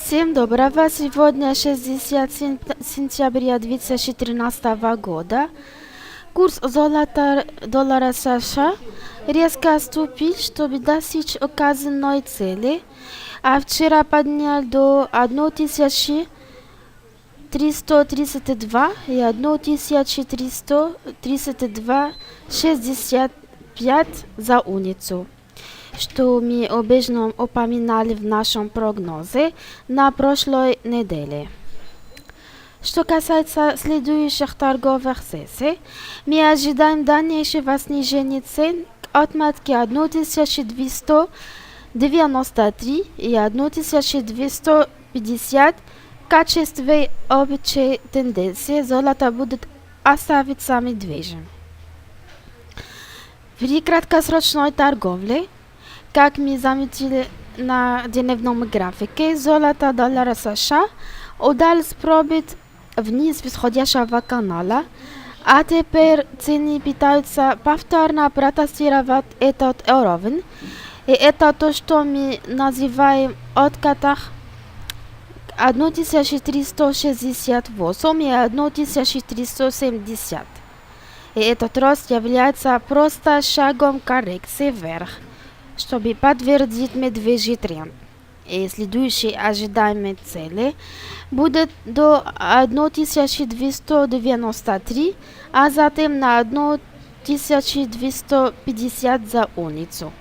Всем доброго! Сегодня 60 сентября 2013 года. Курс золота доллара США резко ступил, чтобы достичь указанной цели, а вчера поднял до 1332 и 1332,65 за уницу, что мы обычно упоминали в нашем прогнозе на прошлой неделе. Что касается следующих торговых сессий, мы ожидаем дальнейшего снижения цен к отметке 1293 и 1250. В качестве общей тенденции золото будет оставаться медвежьим. При краткосрочной торговле, как мы заметили на дневном графике, золото доллара США удалось пробить вниз восходящего канала, а теперь цены пытаются повторно протестировать этот уровень, и это то, что мы называем откатом 1368 и 1370. И этот рост является просто шагом коррекции вверх, чтобы подтвердить медвежий тренд. И следующие ожидаемые цели будут до 1293, а затем на 1250 за уницу.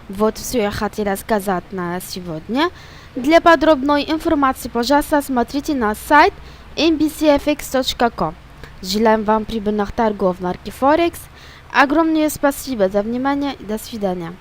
Вот все я хотела сказать на сегодня. Для подробной информации, пожалуйста, смотрите на сайт mbcfx.com. Желаем вам прибыльных торгов марки Форекс. Огромное спасибо за внимание и до свидания.